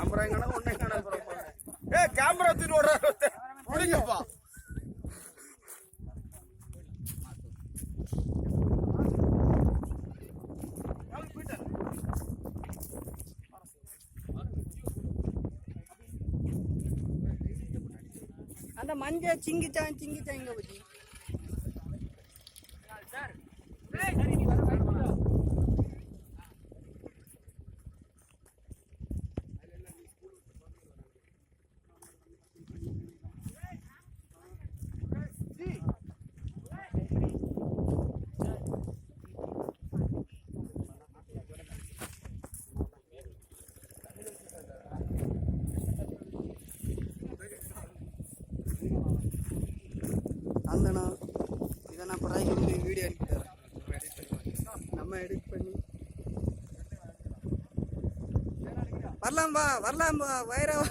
camera எங்கடா ஒண்ணே காணல கேமரா தூக்கிட்டு ஓடுறாரு முடிங்கப்பா அந்த மஞ்சள் சிங்கிச்சான் இங்க பத்தி அந்த இதை நான் படம் வீடியோ எடுத்து தரேன் நம்ம எடிட் பண்ணி வரலாம்பா வைரவா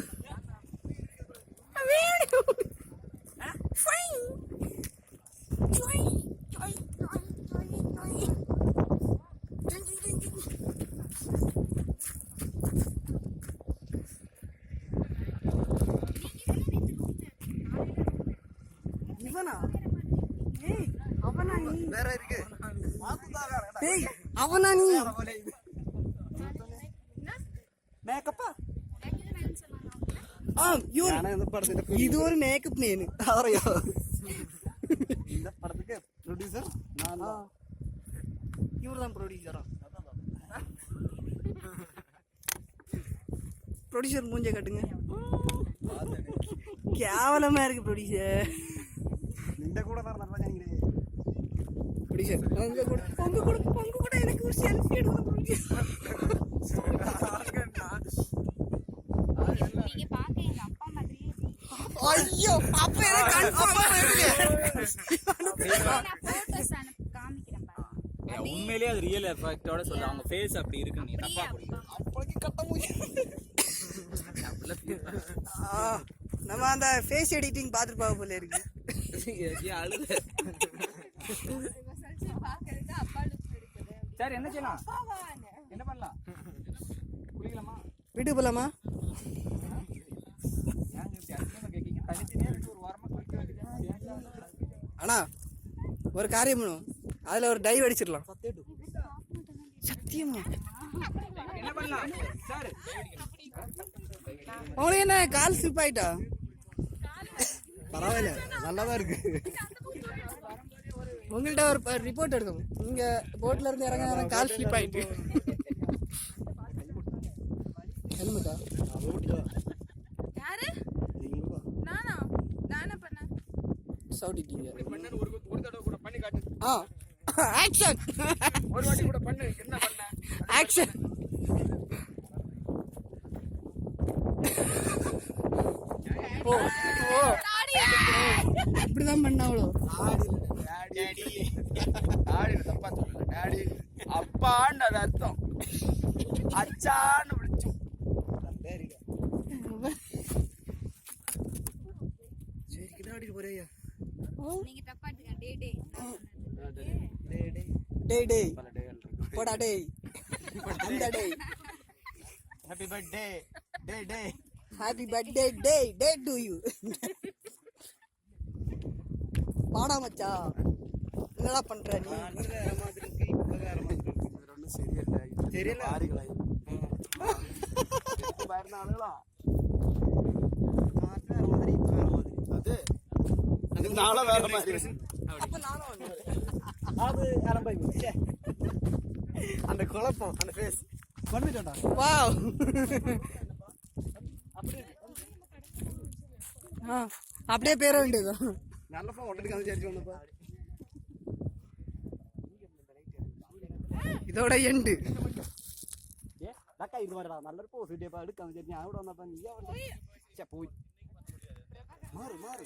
இவனா ஏய் அவனா நீ வேற இருக்கு ஏய் அவனா நீ மேக்கப்பா இது ஒரு மேக்கப் நேனு അറിയോ இந்த படத்துக்கு ப்ரொடியூசர் நான் தான் இவர்தான் ப்ரொடியூசரா ப்ரொடியூசர் மூஞ்ச காட்டுங்க கேவலமா இருக்கு ப்ரொடியூசர் நின்ற கூட நான் நல்லா நினைக்கிறேன் ப்ரொடியூசர் உங்க கூட எனக்கு ஒரு செல்ஃபி எடுக்கணும் ப்ரொடியூசர் நீங்க பாக்க எங்க அப்பா மாதிரி ஐயோ அப்ப எனக்கு கன்ஃபார்மா இருக்கு நான் போட்டோஸ் அனுப்பி காமிக்கிறேன் பாருங்க உண்மையிலேயே அது ரியல் எஃபெக்ட்டோட சொல்ல அவங்க ஃபேஸ் அப்படி இருக்கு நீ தப்பா புரியுது அப்பளுக்கு கட்ட முடியும் நம்ம அந்த ஃபேஸ் எடிட்டிங் பாத்துட்டு போல இருக்கு அழுத பாக்குறதுக்கு அப்பா லுக் இருக்குது சரி என்ன செய்யலாம் என்ன பண்ணலாம் குளிக்கலாமா வீட்டுக்கு போலாமா அண்ணா ஒரு காரியம் பண்ணும் அதுல ஒரு டைவ் அடிச்சிடலாம் சத்தியமா என்ன பண்ணலாம் சார் உங்களுக்கு என்ன கால் ஸ்லிப் ஆயிட்டா பரவாயில்ல நல்லாதான் இருக்கு உங்கள்கிட்ட ஒரு ரிப்போர்ட் எடுக்கணும் நீங்க போட்ல இருந்து இறங்க கால் ஸ்லிப் ஆயிட்டு ஹெல்மெட்டா யாரு நானா நானா பண்ண சவுடிட்டீங்க ஒரு தடவை கூட பண்ணி காட்டு ஆக்ஷன் ஒரு வாட்டி கூட பண்ணு என்ன பண்ண ஆக்ஷன் ஓ இப்படிதான் பண்ணாவளோ டாடி டாடி தப்பா சொல்லல டாடி அப்பான்னு அது அர்த்தம் அச்சான்னு விളിച്ചു சரி கிடாடி போறியா நீங்க தப்பா எடுத்துக்க டேய் போடா டேய் இந்த டேய் happy birthday day happy birthday day to you பாடா மச்சா என்னடா பண்ற நீ தெரியல பயர்ந்த ஆளுகளா அது நாள வேற மாதிரி அப்ப நானும் வந்தேன் அது ஆரம்பிச்சு அந்த குழப்பம் அந்த ஃபேஸ் பண்ணிட்டேன்டா வாவ் அப்படியே பேர வேண்டியதுதான் நல்லப்பா ஒட்டடிக்கு வந்து சேர்த்து வந்தப்பா இதோட எண்டு ഇത് വരടാ നല്ലൊരു പോസിറ്റീവ് എടുക്കാന്ന് വിചാരിച്ചു ഞാൻ ഇവിടെ വന്നപ്പോ നീ പോയി മാറി